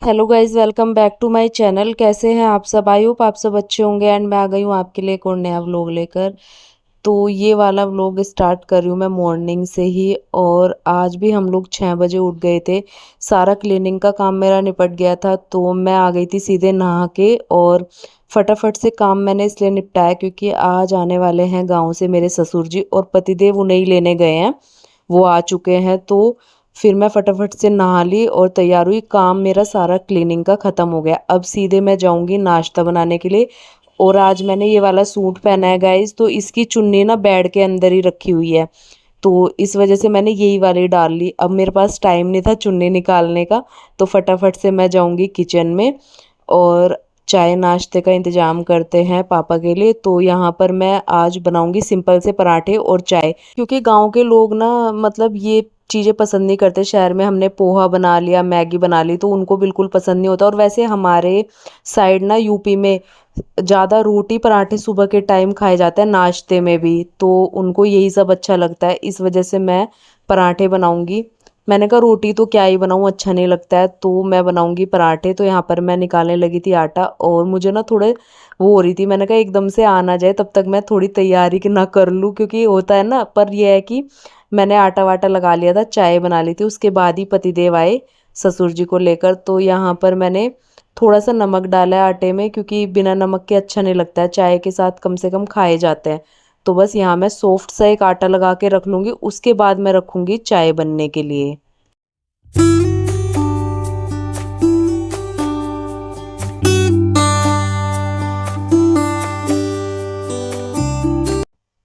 Hello guys, welcome back to my channel. कैसे हैं आप सब? आई होप आप सब अच्छे होंगे। एंड मैं आ गई हूँ आपके लिए एक और नया व्लॉग लेकर। तो ये वाला व्लॉग स्टार्ट कर रही हूँ मैं मॉर्निंग से ही। और आज भी हम लोग 6 बजे उठ गए थे। सारा क्लीनिंग का काम मेरा निपट गया था, तो मैं आ गई थी सीधे नहा के। और फटाफट से काम मैंने इसलिए निपटाया क्योंकि आज आने वाले हैं गाँव से मेरे ससुर जी, और पतिदेव उन्हें ही लेने गए हैं। वो आ चुके हैं, तो फिर मैं फटाफट से नहा ली और तैयार हुई। काम मेरा सारा क्लीनिंग का ख़त्म हो गया। अब सीधे मैं जाऊंगी नाश्ता बनाने के लिए। और आज मैंने ये वाला सूट पहना है गाइस, तो इसकी चुन्नी ना बेड के अंदर ही रखी हुई है, तो इस वजह से मैंने यही वाली डाल ली। अब मेरे पास टाइम नहीं था चुन्नी निकालने का, तो फटाफट से मैं जाऊंगी किचन में और चाय नाश्ते का इंतज़ाम करते हैं पापा के लिए। तो यहाँ पर मैं आज बनाऊंगी सिंपल से पराठे और चाय, क्योंकि गांव के लोग ना मतलब ये चीज़ें पसंद नहीं करते। शहर में हमने पोहा बना लिया, मैगी बना ली, तो उनको बिल्कुल पसंद नहीं होता। और वैसे हमारे साइड ना यूपी में ज़्यादा रोटी पराठे सुबह के टाइम खाए जाते हैं नाश्ते में भी, तो उनको यही सब अच्छा लगता है। इस वजह से मैं पराठे बनाऊंगी। मैंने कहा रोटी तो क्या ही बनाऊँ, अच्छा नहीं लगता है, तो मैं बनाऊंगी पराठे। तो यहाँ पर मैं निकालने लगी थी आटा, और मुझे ना थोड़े वो हो रही थी। मैंने कहा एकदम से आ ना जाए, तब तक मैं थोड़ी तैयारी ना कर लूँ, क्योंकि होता है ना। पर यह है कि मैंने आटा वाटा लगा लिया था, चाय बना ली थी। उसके बाद ही पतिदेव आए ससुर जी को लेकर। तो यहाँ पर मैंने थोड़ा सा नमक डाला है आटे में, क्योंकि बिना नमक के अच्छा नहीं लगता है, चाय के साथ कम से कम खाए जाते हैं। तो बस यहाँ मैं सॉफ्ट सा एक आटा लगा के रख लूँगी, उसके बाद मैं रखूँगी चाय बनने के लिए।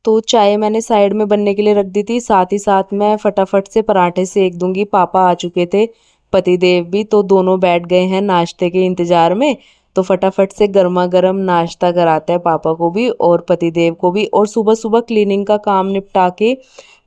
तो चाय मैंने साइड में बनने के लिए रख दी थी, साथ ही साथ मैं फटाफट से पराठे सेक दूंगी। पापा आ चुके थे, पतिदेव भी, तो दोनों बैठ गए हैं नाश्ते के इंतजार में। तो फटाफट से गर्मा गर्म नाश्ता कराते हैं पापा को भी और पतिदेव को भी। और सुबह सुबह क्लीनिंग का काम निपटा के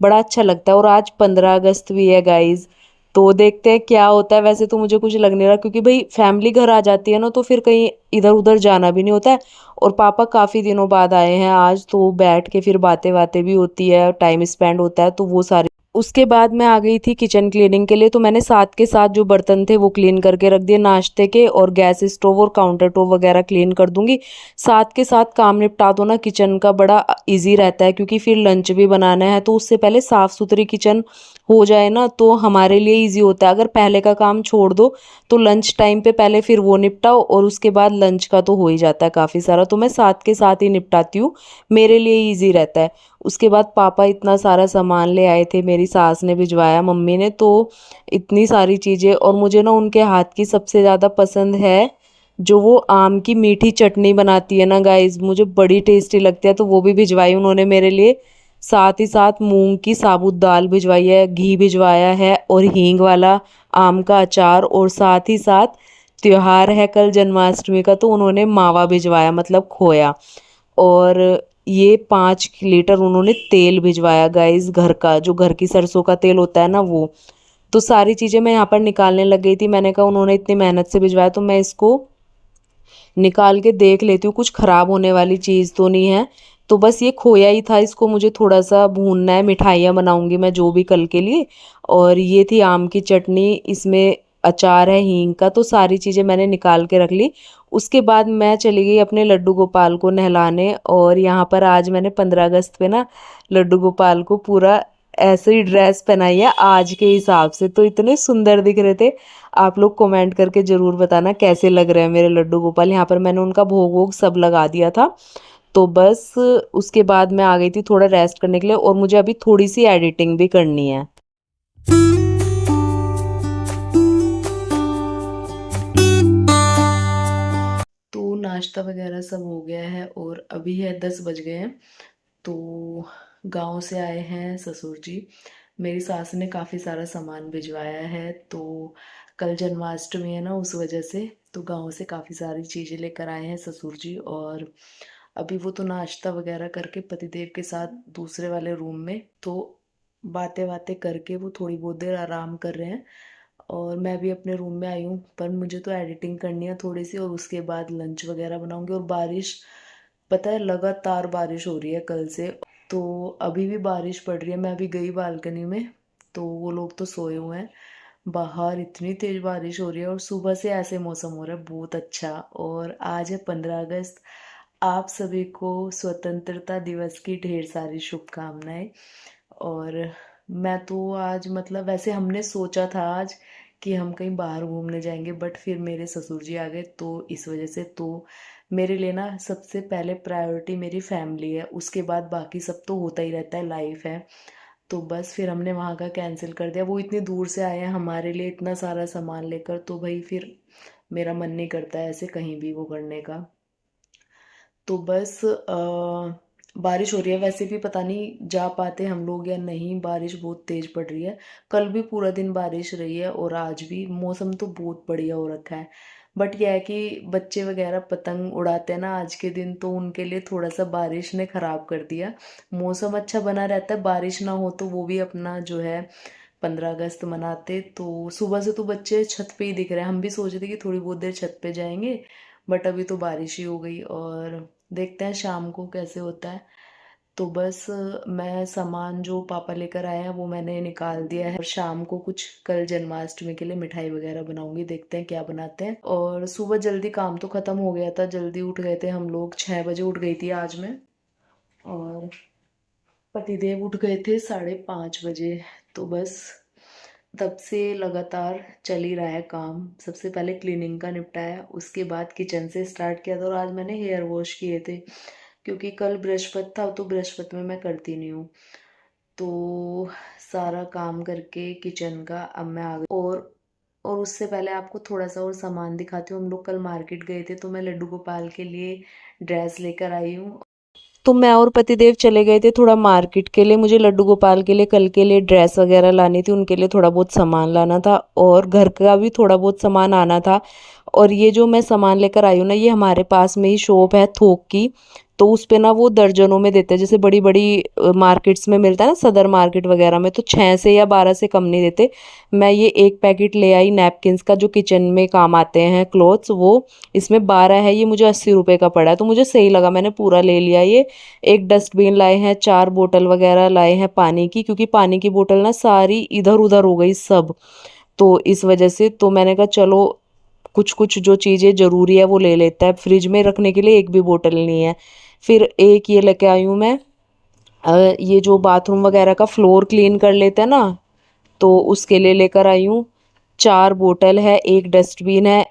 बड़ा अच्छा लगता है। और आज 15 अगस्त भी है गाइज, तो देखते हैं क्या होता है। वैसे तो मुझे कुछ लग नहीं रहा, क्योंकि भाई फैमिली घर आ जाती है ना, तो फिर कहीं इधर उधर जाना भी नहीं होता है। और पापा काफ़ी दिनों बाद आए हैं आज, तो बैठ के फिर बातें बातें भी होती है, टाइम स्पेंड होता है, तो वो सारी। उसके बाद मैं आ गई थी किचन क्लीनिंग के लिए। तो मैंने साथ के साथ जो बर्तन थे वो क्लीन करके रख दिए नाश्ते के, और गैस स्टोव और काउंटर टॉप वगैरह क्लीन कर दूंगी। साथ के साथ काम निपटा दो ना किचन का, बड़ा इजी रहता है, क्योंकि फिर लंच भी बनाना है। तो उससे पहले साफ़ सुथरी किचन हो जाए ना, तो हमारे लिए इजी होता है। अगर पहले का काम छोड़ दो, तो लंच टाइम पे पहले फिर वो निपटाओ, और उसके बाद लंच का तो हो ही जाता है काफ़ी सारा। तो मैं साथ के साथ ही निपटाती हूँ, मेरे लिए इजी रहता है। उसके बाद पापा इतना सारा सामान ले आए थे, मेरी सास ने भिजवाया, मम्मी ने, तो इतनी सारी चीज़ें। और मुझे ना उनके हाथ की सबसे ज़्यादा पसंद है जो वो आम की मीठी चटनी बनाती है ना गाइस, मुझे बड़ी टेस्टी लगती है। तो वो भी भिजवाई उन्होंने मेरे लिए। साथ ही साथ मूंग की साबुत दाल भिजवाई है, घी भिजवाया है, और हींग वाला आम का अचार। और साथ ही साथ त्योहार है कल जन्माष्टमी का, तो उन्होंने मावा भिजवाया, मतलब खोया। और ये 5 लीटर उन्होंने तेल भिजवाया गाइस, घर का, जो घर की सरसों का तेल होता है ना वो। तो सारी चीज़ें मैं यहाँ पर निकालने लग गई थी। मैंने कहा उन्होंने इतनी मेहनत से भिजवाया, तो मैं इसको निकाल के देख लेती हूँ कुछ ख़राब होने वाली चीज़ तो नहीं है। तो बस ये खोया ही था, इसको मुझे थोड़ा सा भूनना है। मिठाइयाँ बनाऊंगी मैं जो भी कल के लिए। और ये थी आम की चटनी, इसमें अचार है हींग का। तो सारी चीज़ें मैंने निकाल के रख ली। उसके बाद मैं चली गई अपने लड्डू गोपाल को नहलाने। और यहाँ पर आज मैंने 15 अगस्त पे ना लड्डू गोपाल को पूरा ऐसे ही ड्रेस पहनाई है आज के हिसाब से, तो इतने सुंदर दिख रहे थे। आप लोग कमेंट करके ज़रूर बताना कैसे लग रहे हैं मेरे लड्डू गोपाल। यहाँ पर मैंने उनका भोग वोग सब लगा दिया था। तो बस उसके बाद मैं आ गई थी थोड़ा रेस्ट करने के लिए, और मुझे अभी थोड़ी सी एडिटिंग भी करनी है। तो नाश्ता वगैरह सब हो गया है, और अभी है 10 बज गए हैं। तो गांव से आए हैं ससुर जी। मेरी सास ने काफ़ी सारा सामान भिजवाया है, तो कल जन्माष्टमी है ना, उस वजह से तो गांव से काफ़ी सारी चीज़ें लेकर आए हैं ससुर जी। और अभी वो तो नाश्ता वगैरह करके पतिदेव के साथ दूसरे वाले रूम में, तो बातें बातें करके वो थोड़ी बहुत देर आराम कर रहे हैं। और मैं भी अपने रूम में आई हूँ, पर मुझे तो एडिटिंग करनी है थोड़ी सी, और उसके बाद लंच वगैरह बनाऊंगी। और बारिश, पता है लगातार बारिश हो रही है कल से, तो अभी भी बारिश पड़ रही है। मैं अभी गई बालकनी में, तो वो लोग तो सोए हुए हैं, बाहर इतनी तेज बारिश हो रही है और सुबह से ऐसे मौसम हो रहा है बहुत अच्छा। और आज है 15 अगस्त। आप सभी को स्वतंत्रता दिवस की ढेर सारी शुभकामनाएं। और मैं तो आज मतलब वैसे हमने सोचा था आज कि हम कहीं बाहर घूमने जाएंगे, बट फिर मेरे ससुर जी आ गए, तो इस वजह से तो मेरे लिए ना सबसे पहले प्रायोरिटी मेरी फैमिली है, उसके बाद बाकी सब तो होता ही रहता है, लाइफ है। तो बस फिर हमने वहाँ का कैंसिल कर दिया। वो इतनी दूर से आए हैं हमारे लिए इतना सारा सामान लेकर, तो भाई फिर मेरा मन नहीं करता है ऐसे कहीं भी वो करने का। तो बस बारिश हो रही है, वैसे भी पता नहीं जा पाते हम लोग या नहीं, बारिश बहुत तेज पड़ रही है। कल भी पूरा दिन बारिश रही है और आज भी मौसम तो बहुत बढ़िया हो रखा है। बट यह है कि बच्चे वगैरह पतंग उड़ाते हैं ना आज के दिन, तो उनके लिए थोड़ा सा बारिश ने खराब कर दिया। मौसम अच्छा बना रहता है, बारिश ना हो तो वो भी अपना जो है 15 अगस्त मनाते। तो सुबह से तो बच्चे छत पे ही दिख रहे हैं, हम भी सोच रहे थे कि थोड़ी बहुत देर छत पे जाएंगे, बट अभी तो बारिश ही हो गई। और देखते हैं शाम को कैसे होता है। तो बस मैं सामान जो पापा लेकर आए हैं वो मैंने निकाल दिया है, और शाम को कुछ कल जन्माष्टमी के लिए मिठाई वगैरह बनाऊंगी, देखते हैं क्या बनाते हैं। और सुबह जल्दी काम तो खत्म हो गया था, जल्दी उठ गए थे हम लोग, 6 बजे उठ गई थी आज मैं। और पतिदेव उठ गए थे 5:30 बजे। तो बस तब से लगातार चल ही रहा है काम। सबसे पहले क्लीनिंग का निपटाया, उसके बाद किचन से स्टार्ट किया था, और आज मैंने हेयर वॉश किए थे क्योंकि कल बृहस्पति था, तो बृहस्पति में मैं करती नहीं हूँ। तो सारा काम करके किचन का अब मैं आ गई। और उससे पहले आपको थोड़ा सा और सामान दिखाती हूँ। हम लोग कल मार्केट गए थे, तो मैं लड्डू गोपाल के लिए ड्रेस लेकर आई हूँ। तो मैं और पतिदेव चले गए थे थोड़ा मार्केट के लिए, मुझे लड्डू गोपाल के लिए कल के लिए ड्रेस वगैरह लानी थी, उनके लिए थोड़ा बहुत सामान लाना था और घर का भी थोड़ा बहुत सामान आना था। और ये जो मैं सामान लेकर आई हूँ ना, ये हमारे पास में ही शॉप है थोक की, तो उस पे ना वो दर्जनों में देते हैं, जैसे बड़ी बड़ी मार्केट्स में मिलता है ना, सदर मार्केट वगैरह में, तो 6 से या 12 से कम नहीं देते। मैं ये एक पैकेट ले आई नैपकिन्स का, जो किचन में काम आते हैं क्लॉथ्स, वो इसमें 12 है, ये मुझे 80 रुपये का पड़ा है, तो मुझे सही लगा, मैंने पूरा ले लिया ये। एक डस्टबिन लाए हैं, 4 बोतल वगैरह लाए हैं पानी की, क्योंकि पानी की बोतल ना सारी इधर उधर हो गई सब, तो इस वजह से तो मैंने कहा चलो कुछ कुछ जो चीज़ें ज़रूरी है वो ले लेता है, फ्रिज में रखने के लिए एक भी बोतल नहीं है। फिर एक ये लेके आई हूँ मैं, ये जो बाथरूम वगैरह का फ्लोर क्लीन कर लेते हैं ना, तो उसके लिए लेकर आई हूँ। 4 बोतल है, एक डस्टबिन है।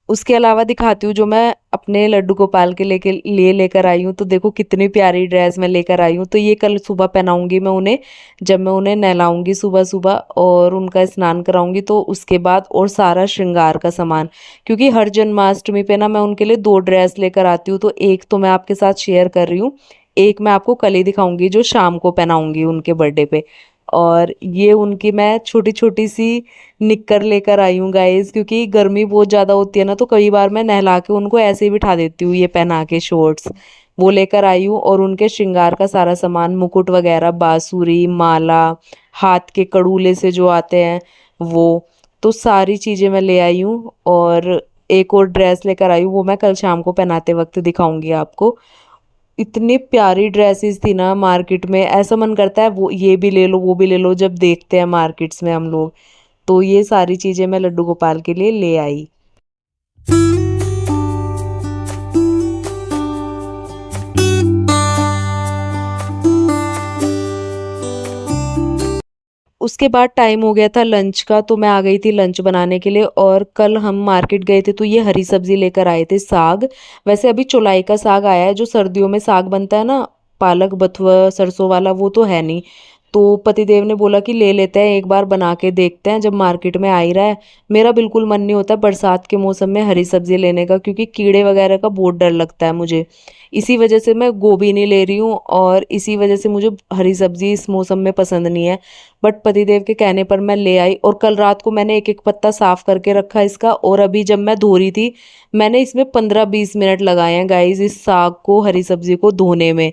उसके अलावा दिखाती हूँ जो मैं अपने लड्डू गोपाल के लिए लेकर आई हूँ, तो देखो कितनी प्यारी ड्रेस मैं लेकर आई हूँ। तो ये कल सुबह पहनाऊंगी मैं उन्हें, जब मैं उन्हें नहलाऊंगी सुबह सुबह और उनका स्नान कराऊंगी, तो उसके बाद और सारा श्रृंगार का सामान, क्योंकि हर जन्माष्टमी पे ना मैं उनके लिए 2 ड्रेस लेकर आती हूँ, तो एक तो मैं आपके साथ शेयर कर रही हूँ, एक मैं आपको कल ही दिखाऊंगी जो शाम को पहनाऊंगी उनके बर्थडे पे। और ये उनकी मैं छोटी छोटी सी निक्कर लेकर आई हूँ गाइस, क्योंकि गर्मी बहुत ज़्यादा होती है ना, तो कई बार मैं नहला के उनको ऐसे ही बिठा देती हूँ, ये पहना के शॉर्ट्स वो लेकर आई हूँ। और उनके श्रृंगार का सारा सामान, मुकुट वगैरह, बांसुरी, माला, हाथ के कड़ूले से जो आते हैं वो, तो सारी चीज़ें मैं ले आई हूँ। और एक और ड्रेस लेकर आई हूँ, वो मैं कल शाम को पहनाते वक्त दिखाऊंगी आपको। इतनी प्यारी ड्रेसेस थी ना मार्केट में, ऐसा मन करता है वो ये भी ले लो वो भी ले लो जब देखते हैं मार्केट्स में हम लोग। तो ये सारी चीज़ें मैं लड्डू गोपाल के लिए ले आई। उसके बाद टाइम हो गया था लंच का, तो मैं आ गई थी लंच बनाने के लिए। और कल हम मार्केट गए थे, तो ये हरी सब्जी लेकर आए थे, साग। वैसे अभी चौलाई का साग आया है, जो सर्दियों में साग बनता है ना, पालक बथुआ सरसों वाला, वो तो है नहीं। तो पतिदेव ने बोला कि ले लेते हैं, एक बार बना के देखते हैं, जब मार्केट में आ ही रहा है। मेरा बिल्कुल मन नहीं होता बरसात के मौसम में हरी सब्जी लेने का, क्योंकि कीड़े वगैरह का बहुत डर लगता है मुझे। इसी वजह से मैं गोभी नहीं ले रही हूँ, और इसी वजह से मुझे हरी सब्जी इस मौसम में पसंद नहीं है। बट पतिदेव के कहने पर मैं ले आई, और कल रात को मैंने एक एक पत्ता साफ करके रखा इसका, और अभी जब मैं धो रही थी, मैंने इसमें 15-20 मिनट लगाए हैं गाइस, इस साग को, हरी सब्जी को धोने में।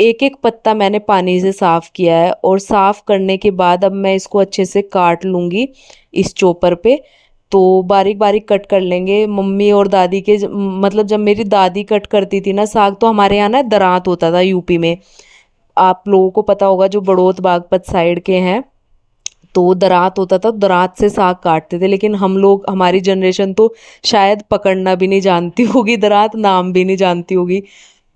एक एक पत्ता मैंने पानी से साफ किया है, और साफ करने के बाद अब मैं इसको अच्छे से काट लूँगी इस चॉपर पे। तो बारीक बारीक कट कर लेंगे। मम्मी और दादी के मतलब जब मेरी दादी कट करती थी ना साग, तो हमारे यहाँ ना दरांत होता था यूपी में, आप लोगों को पता होगा जो बड़ौत बागपत साइड के हैं, तो दरात होता था, दरात से साग काटते थे। लेकिन हम लोग, हमारी जनरेशन तो शायद पकड़ना भी नहीं जानती होगी, दरात नाम भी नहीं जानती होगी,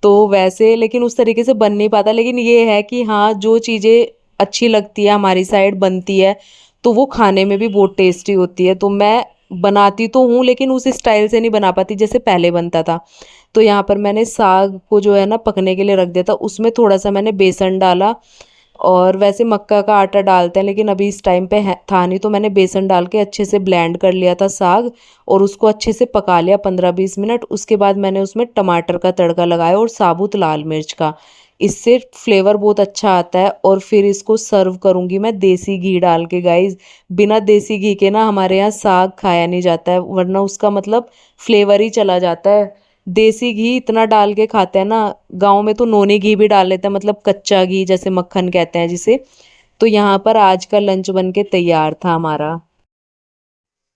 तो वैसे लेकिन उस तरीके से बन नहीं पाता। लेकिन ये है कि हाँ, जो चीज़ें अच्छी लगती है हमारी साइड बनती है, तो वो खाने में भी बहुत टेस्टी होती है। तो मैं बनाती तो हूँ, लेकिन उस स्टाइल से नहीं बना पाती जैसे पहले बनता था। तो यहाँ पर मैंने साग को जो है ना पकने के लिए रख दिया था, उसमें थोड़ा सा मैंने बेसन डाला, और वैसे मक्का का आटा डालते हैं लेकिन अभी इस टाइम पे था नहीं, तो मैंने बेसन डाल के अच्छे से ब्लेंड कर लिया था साग, और उसको अच्छे से पका लिया 15-20 मिनट। उसके बाद मैंने उसमें टमाटर का तड़का लगाया और साबुत लाल मिर्च का, इससे फ्लेवर बहुत अच्छा आता है। और फिर इसको सर्व करूँगी मैं देसी घी डाल के। गाइस, बिना देसी घी के ना हमारे यहाँ साग खाया नहीं जाता है, वरना उसका मतलब फ्लेवर ही चला जाता है। देसी घी इतना डाल के खाते हैं ना, गांव में तो नोनी घी भी डाल लेते हैं, मतलब कच्चा घी जैसे मक्खन कहते हैं जिसे। तो यहाँ पर आज का लंच बन के तैयार था हमारा।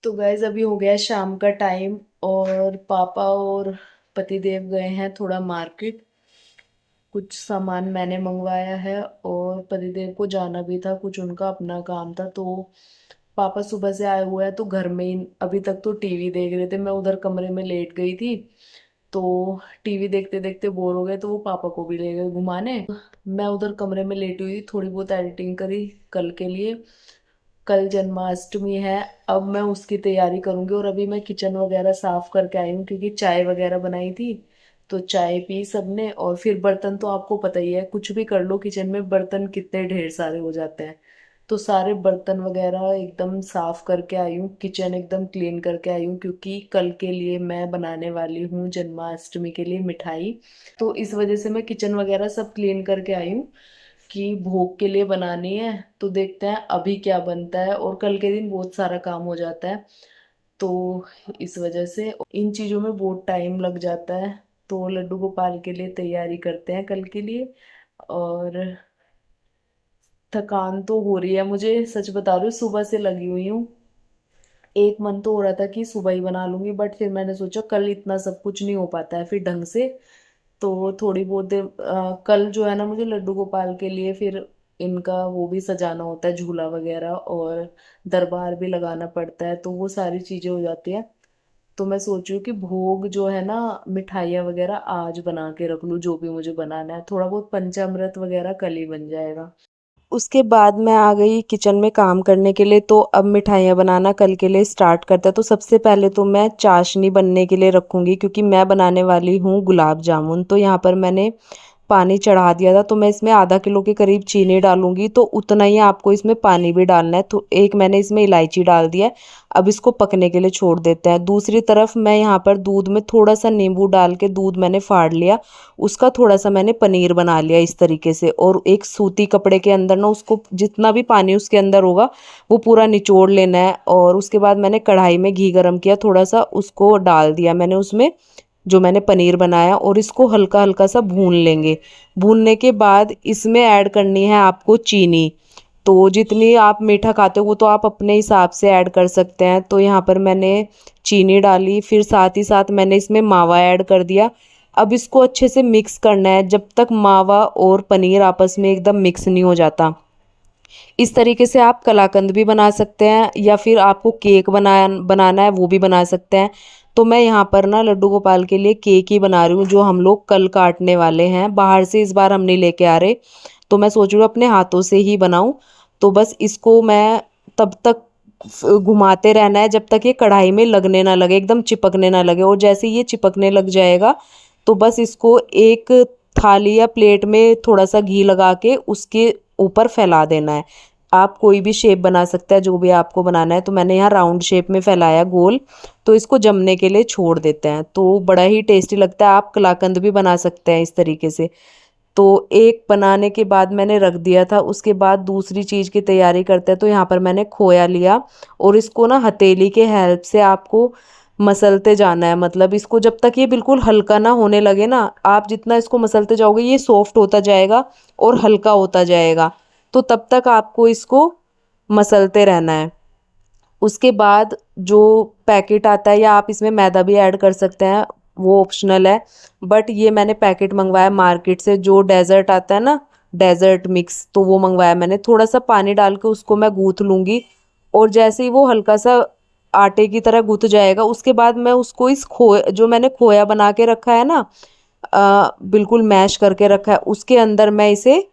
तो गाइज अभी हो गया शाम का टाइम, और पापा और पतिदेव गए हैं थोड़ा मार्केट, कुछ सामान मैंने मंगवाया है, और पतिदेव को जाना भी था, कुछ उनका अपना काम था। तो पापा सुबह से आए हुए हैं, तो घर में ही अभी तक तो टीवी देख रहे थे, मैं उधर कमरे में लेट गई थी। तो टीवी देखते देखते बोर हो गए, तो वो पापा को भी ले गए घुमाने। मैं उधर कमरे में लेटी हुई, थोड़ी बहुत एडिटिंग करी कल के लिए। कल जन्माष्टमी है, अब मैं उसकी तैयारी करूंगी। और अभी मैं किचन वगैरह साफ करके आई हूँ, क्योंकि चाय वगैरह बनाई थी, तो चाय पी सबने। और फिर बर्तन तो आपको पता ही है, कुछ भी कर लो किचन में बर्तन कितने ढेर सारे हो जाते हैं। तो सारे बर्तन वगैरह एकदम साफ करके आई हूँ, किचन एकदम क्लीन करके आई हूँ, क्योंकि कल के लिए मैं बनाने वाली हूँ जन्माष्टमी के लिए मिठाई। तो इस वजह से मैं किचन वगैरह सब क्लीन करके आई हूँ, कि भोग के लिए बनानी है। तो देखते हैं अभी क्या बनता है, और कल के दिन बहुत सारा काम हो जाता है, तो इस वजह से इन चीज़ों में बहुत टाइम लग जाता है। तो लड्डू गोपाल के लिए तैयारी करते हैं कल के लिए। और थकान तो हो रही है मुझे, सच बता रही हूँ, सुबह से लगी हुई हूँ। एक मन तो हो रहा था कि सुबह ही बना लूंगी, बट फिर मैंने सोचा कल इतना सब कुछ नहीं हो पाता है फिर ढंग से। तो थोड़ी बहुत देर कल जो है ना, मुझे लड्डू गोपाल के लिए फिर इनका वो भी सजाना होता है, झूला वगैरह, और दरबार भी लगाना पड़ता है, तो वो सारी चीजें हो जाती है। तो मैं सोच रही हूँ कि भोग जो है ना, मिठाइयाँ वगैरह आज बना के रख लूँ, जो भी मुझे बनाना है, थोड़ा बहुत पंचामृत वगैरह कल ही बन जाएगा। उसके बाद मैं आ गई किचन में काम करने के लिए। तो अब मिठाइयाँ बनाना कल के लिए स्टार्ट करते हैं। तो सबसे पहले तो मैं चाशनी बनने के लिए रखूँगी, क्योंकि मैं बनाने वाली हूँ गुलाब जामुन। तो यहाँ पर मैंने पानी चढ़ा दिया था, तो मैं इसमें आधा किलो के करीब चीनी डालूंगी, तो उतना ही आपको इसमें पानी भी डालना है। तो एक मैंने इसमें इलायची डाल दिया है। अब इसको पकने के लिए छोड़ देते हैं। दूसरी तरफ मैं यहाँ पर दूध में थोड़ा सा नींबू डाल के दूध मैंने फाड़ लिया, उसका थोड़ा सा मैंने पनीर बना लिया इस तरीके से। और एक सूती कपड़े के अंदर ना उसको, जितना भी पानी उसके अंदर होगा वो पूरा निचोड़ लेना है। और उसके बाद मैंने कढ़ाई में घी गरम किया थोड़ा सा, उसको डाल दिया मैंने उसमें जो मैंने पनीर बनाया, और इसको हल्का हल्का सा भून लेंगे। भूनने के बाद इसमें ऐड करनी है आपको चीनी। तो जितनी आप मीठा खाते हो वो तो आप अपने हिसाब से ऐड कर सकते हैं। तो यहाँ पर मैंने चीनी डाली, फिर साथ ही साथ मैंने इसमें मावा ऐड कर दिया। अब इसको अच्छे से मिक्स करना है जब तक मावा और पनीर आपस में एकदम मिक्स नहीं हो जाता। इस तरीके से आप कलाकंद भी बना सकते हैं, या फिर आपको केक बनाना है वो भी बना सकते हैं। तो मैं यहाँ पर ना लड्डू गोपाल के लिए केक ही बना रही हूँ, जो हम लोग कल काटने वाले हैं। बाहर से इस बार हम नहीं लेके आ रहे, तो मैं सोच रही हूँ अपने हाथों से ही बनाऊँ। तो बस इसको मैं तब तक घुमाते रहना है जब तक ये कढ़ाई में लगने ना लगे, एकदम चिपकने ना लगे। और जैसे ये चिपकने लग जाएगा, तो बस इसको एक थाली या प्लेट में थोड़ा सा घी लगा के उसके ऊपर फैला देना है। आप कोई भी शेप बना सकते हैं, जो भी आपको बनाना है। तो मैंने यहाँ राउंड शेप में फैलाया गोल। तो इसको जमने के लिए छोड़ देते हैं, तो बड़ा ही टेस्टी लगता है। आप कलाकंद भी बना सकते हैं इस तरीके से। तो एक बनाने के बाद मैंने रख दिया था, उसके बाद दूसरी चीज़ की तैयारी करते हैं। तो यहाँ पर मैंने खोया लिया, और इसको ना हथेली के हेल्प से आपको मसलते जाना है। मतलब इसको जब तक ये बिल्कुल हल्का ना होने लगे ना, आप जितना इसको मसलते जाओगे ये सॉफ्ट होता जाएगा और हल्का होता जाएगा। तो तब तक आपको इसको मसलते रहना है। उसके बाद जो पैकेट आता है, या आप इसमें मैदा भी ऐड कर सकते हैं, वो ऑप्शनल है। बट ये मैंने पैकेट मंगवाया मार्केट से, जो डेजर्ट आता है ना, डेजर्ट मिक्स, तो वो मंगवाया मैंने। थोड़ा सा पानी डाल के उसको मैं गूँथ लूँगी, और जैसे ही वो हल्का सा आटे की तरह गूँथ जाएगा, उसके बाद मैं उसको इस खोए, जो मैंने खोया बना के रखा है ना, बिल्कुल मैश करके रखा है, उसके अंदर मैं इसे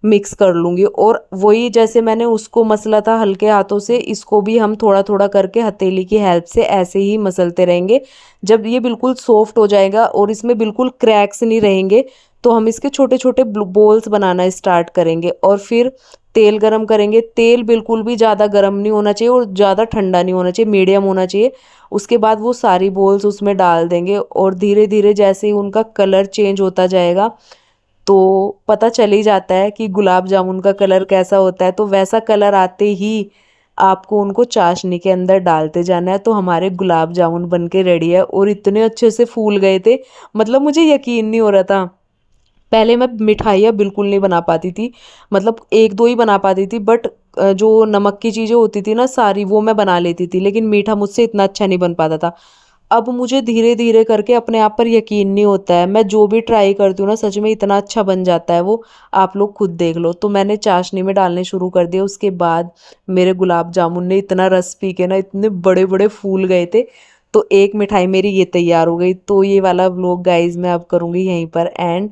मिक्स कर लूँगी। और वही जैसे मैंने उसको मसला था हल्के हाथों से, इसको भी हम थोड़ा थोड़ा करके हथेली की हेल्प से ऐसे ही मसलते रहेंगे। जब ये बिल्कुल सॉफ्ट हो जाएगा और इसमें बिल्कुल क्रैक्स नहीं रहेंगे, तो हम इसके छोटे छोटे बोल्स बनाना स्टार्ट करेंगे। और फिर तेल गरम करेंगे। तेल बिल्कुल भी ज़्यादा गरम नहीं होना चाहिए और ज़्यादा ठंडा नहीं होना चाहिए, मीडियम होना चाहिए। उसके बाद वो सारी बोल्स उसमें डाल देंगे, और धीरे धीरे जैसे ही उनका कलर चेंज होता जाएगा, तो पता चल ही जाता है कि गुलाब जामुन का कलर कैसा होता है। तो वैसा कलर आते ही आपको उनको चाशनी के अंदर डालते जाना है। तो हमारे गुलाब जामुन बन के रेडी है, और इतने अच्छे से फूल गए थे, मतलब मुझे यकीन नहीं हो रहा था। पहले मैं मिठाइयाँ बिल्कुल नहीं बना पाती थी, मतलब एक दो ही बना पाती थी, बट जो नमक की चीज़ें होती थी ना सारी, वो मैं बना लेती थी, लेकिन मीठा मुझसे इतना अच्छा नहीं बन पाता था। अब मुझे धीरे धीरे करके अपने आप पर यकीन नहीं होता है, मैं जो भी ट्राई करती हूँ ना, सच में इतना अच्छा बन जाता है वो। आप लोग खुद देख लो। तो मैंने चाशनी में डालने शुरू कर दिया। उसके बाद मेरे गुलाब जामुन ने इतना रस पी के ना इतने बड़े बड़े फूल गए थे। तो एक मिठाई मेरी ये तैयार हो गई। तो ये वाला व्लॉग गाइज मैं अब करूँगी यहीं पर एंड।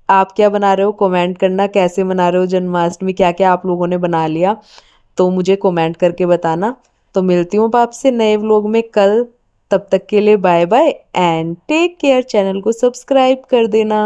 आप क्या बना रहे हो कमेंट करना, कैसे मना रहे हो जन्माष्टमी, क्या क्या आप लोगों ने बना लिया, तो मुझे कमेंट करके बताना। तो मिलती हूँ आपसे नए व्लॉग में कल। तब तक के लिए bye bye and take care. Channel को सब्सक्राइब कर देना।